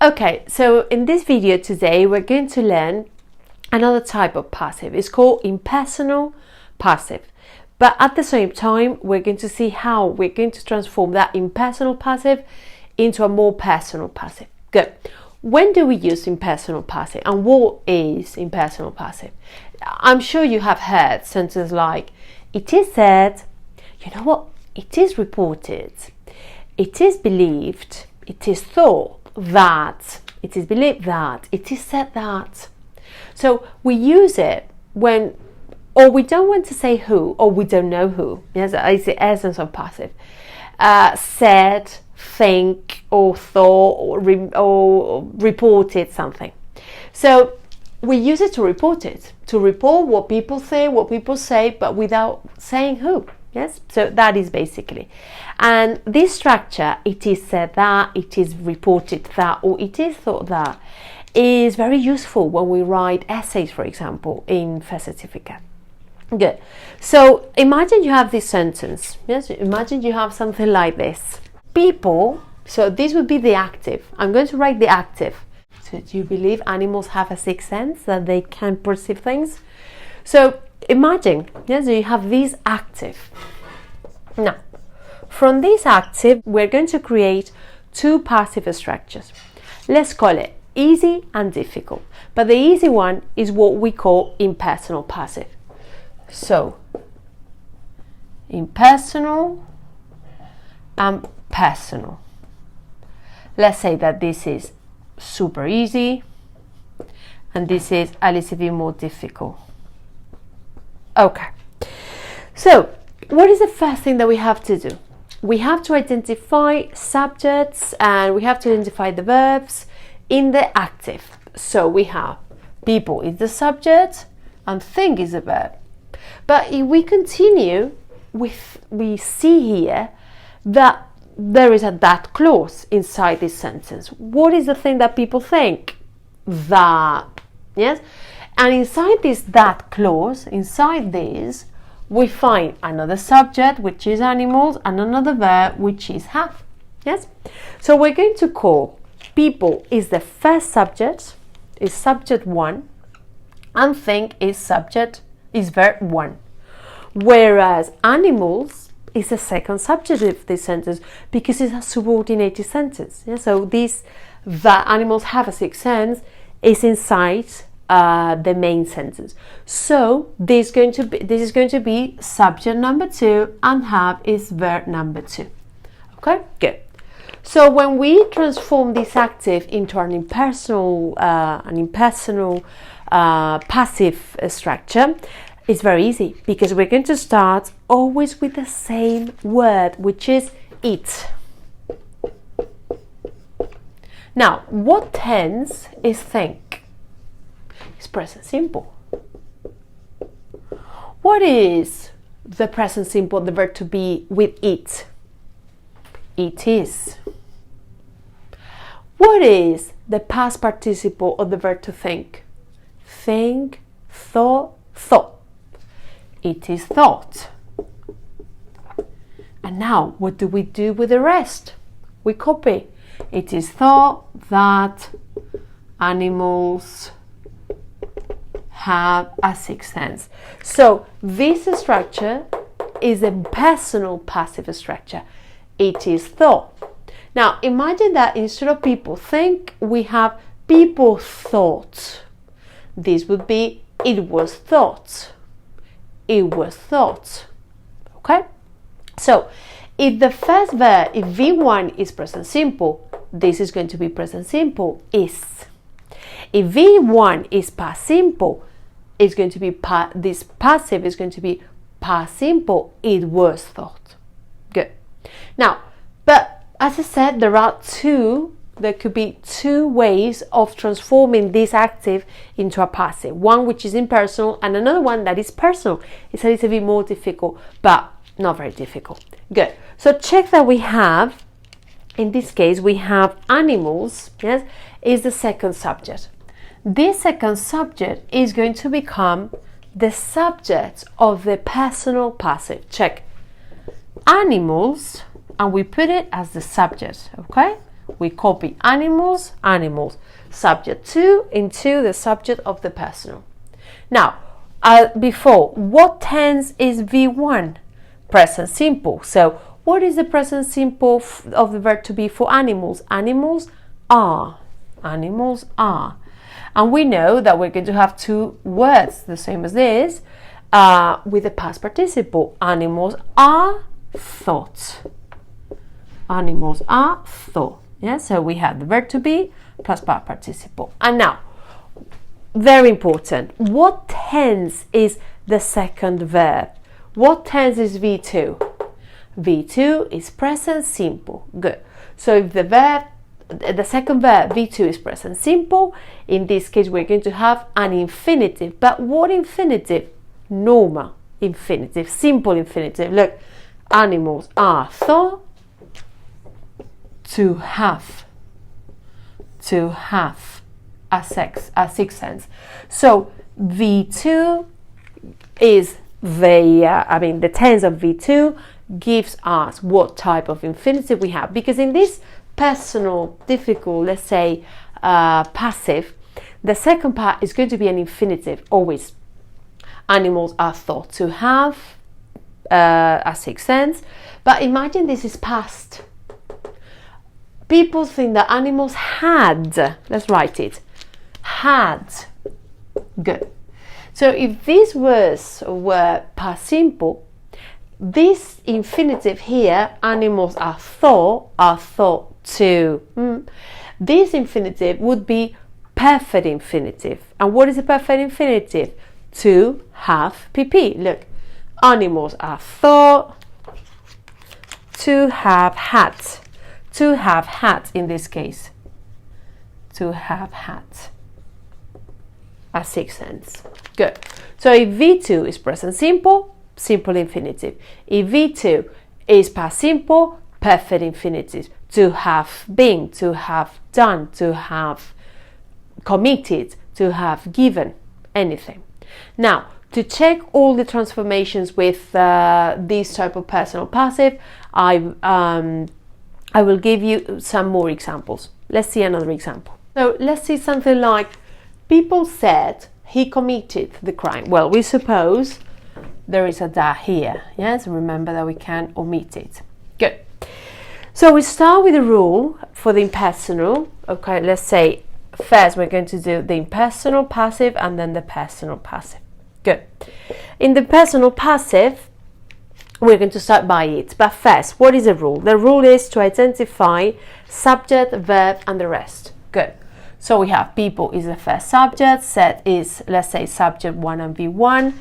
Okay, so in this video today, we're going to learn another type of passive. It's called impersonal passive. But at the same time, we're going to see how we're going to transform that impersonal passive into a more personal passive. Good. When do we use impersonal passive, and what is impersonal passive? I'm sure you have heard sentences like, it is said, you know what, it is reported, it is believed, it is thought that, it is believed that, it is said that. So we use it when, or we don't want to say who, or we don't know who. Yes, it's the essence of passive. Said, think, or thought, or reported something. So we use it to report what people think, what people say, but without saying who. Yes, so that is basically. And this structure, it is said that, it is reported that, or it is thought that, is very useful when we write essays, for example, in first certificate. Good. So imagine you have this sentence. Yes, imagine you have something like this. People, so this would be the active. I'm going to write the active. So do you believe animals have a sixth sense, that they can perceive things? So imagine, yes, you have this active. Now, from this active, we're going to create two passive structures. Let's call it easy and difficult. But the easy one is what we call impersonal passive. So, impersonal and personal. Let's say that this is super easy and this is a little bit more difficult. Okay, so what is the first thing that we have to do? We have to identify subjects and we have to identify the verbs in the active. So we have people is the subject and think is the verb. But if we continue, we see here that there is a that clause inside this sentence. What is the thing that people think? That. Yes? And inside this that clause, inside this, we find another subject, which is animals, and another verb, which is have. Yes? So we're going to call people is the first subject, is subject 1, and think is verb 1. Whereas animals is the second subject of this sentence because it's a subordinated sentence. Yeah? So this, that animals have a sixth sense, is inside the main sentence. So this is going to be subject number 2 and have is verb number 2. Okay, good. So when we transform this active into an impersonal passive structure, it's very easy because we're going to start always with the same word, which is it. Now, what tense is think? It's present simple. What is the present simple, the verb to be with it? It is. What is the past participle of the verb to think? Think, thought, thought. It is thought. And now, what do we do with the rest? We copy. It is thought that animals have a sixth sense. So this structure is a personal passive structure. It is thought. Now imagine that instead of people think, we have people thought. This would be it was thought. It was thought. Okay? So if the first verb, if V1 is present simple, this is going to be present simple is. If V1 is past simple, it's going to be this passive is going to be past simple. It was thought. Good. Now, but as I said, there could be two ways of transforming this active into a passive. One which is impersonal and another one that is personal. It's a little bit more difficult, but not very difficult. Good. So check that we have, in this case, we have animals, yes, is the second subject. This second subject is going to become the subject of the personal passive. Check. Animals, and we put it as the subject, okay? We copy animals, animals. Subject to into the subject of the personal. Now, before, what tense is V1? Present simple. So, what is the present simple of the verb to be for animals? Animals are. Animals are. And we know that we're going to have two words, the same as this, with the past participle. Animals are thought. Animals are thought. Yeah, so we have the verb to be plus past participle. And now, very important, what tense is the second verb? What tense is V2? V2 is present simple. Good. So if the second verb, V2, is present simple, in this case we're going to have an infinitive. But what infinitive? Normal infinitive, simple infinitive. Look, animals are thought to have a sixth sense. So V2 is the tense of V2 gives us what type of infinitive we have, because in this personal, difficult, let's say passive, the second part is going to be an infinitive always. Animals are thought to have a sixth sense, but imagine this is past. People think that animals had, let's write it, had. Good. So if these words were past simple, this infinitive here, animals are thought to. This infinitive would be perfect infinitive. And what is a perfect infinitive? To have pp. Look, animals are thought to have had. To have had in this case. To have had a sixth sense. Good. So if V2 is present simple, simple infinitive. If V2 is past simple, perfect infinitive. To have been, to have done, to have committed, to have given, anything. Now, to check all the transformations with this type of personal passive, I will give you some more examples. Let's see another example. So let's see something like, people said he committed the crime. Well, we suppose there is a da here. Yes, remember that we can omit it. Good. So we start with a rule for the impersonal. Okay, let's say first we're going to do the impersonal passive and then the personal passive. Good. In the personal passive, we're going to start by it. But first, what is the rule? The rule is to identify subject, verb, and the rest. Good. So we have people is the first subject, said is, let's say, subject 1 and V1.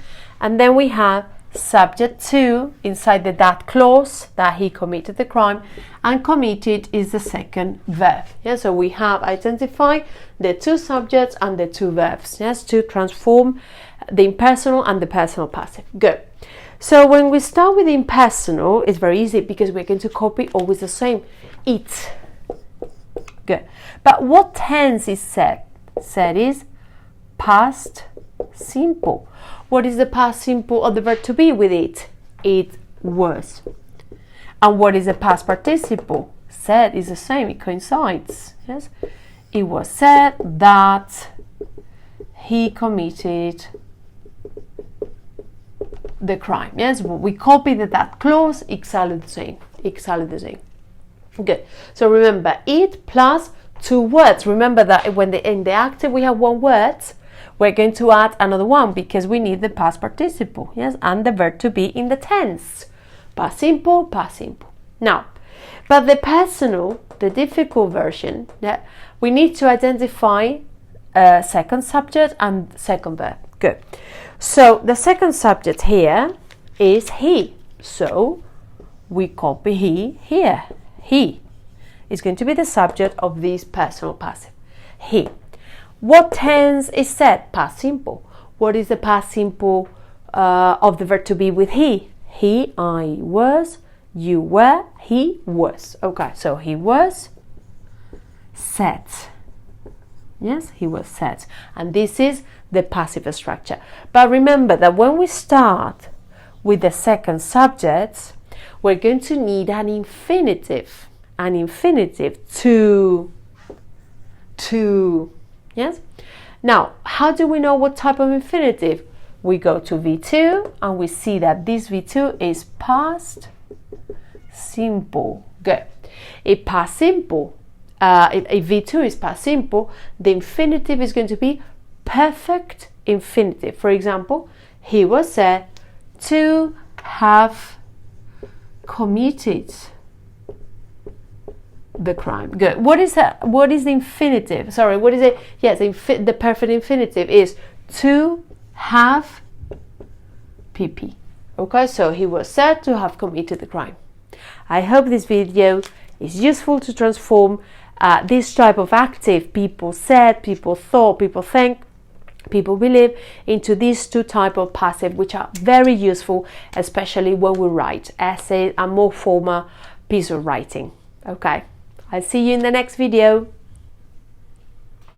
And then we have subject 2 inside the that clause, that he committed the crime, and committed is the second verb. Yeah, so we have identified the two subjects and the two verbs, yes, to transform the impersonal and the personal passive. Good. So when we start with the impersonal, it's very easy because we're going to copy always the same. It. Good. But what tense is said? Said is past simple. What is the past simple of the verb to be with it? It was. And what is the past participle? Said is the same. It coincides. Yes. It was said that he committed the crime. Yes, we copy that clause, exactly the same. Exactly the same. Good. So remember, it plus two words. Remember that when in the active we have one word, we're going to add another one because we need the past participle. Yes, and the verb to be in the tense. Past simple, past simple. Now, but the personal, the difficult version, we need to identify second subject and second verb. Good. So the second subject here is he. So we copy he here. He is going to be the subject of this personal passive. He. What tense is said? Past simple. What is the past simple of the verb to be with he? He, I was, you were, he was. Okay, so he was set. Yes, he was set. And this is the passive structure. But remember that when we start with the second subject, we're going to need an infinitive. an infinitive, to. Yes? Now, how do we know what type of infinitive? We go to V2 and we see that this V2 is past simple. Good. If past simple, if V2 is past simple, the infinitive is going to be perfect infinitive. For example, he was said to have committed the crime. Good. What is that? What is the infinitive? Sorry, what is it? Yes, the perfect infinitive is to have PP. Okay, so he was said to have committed the crime. I hope this video is useful to transform this type of active, people said, people thought, people think, people believe, into these two types of passive, which are very useful, especially when we write essays and more formal piece of writing. Okay, I'll see you in the next video.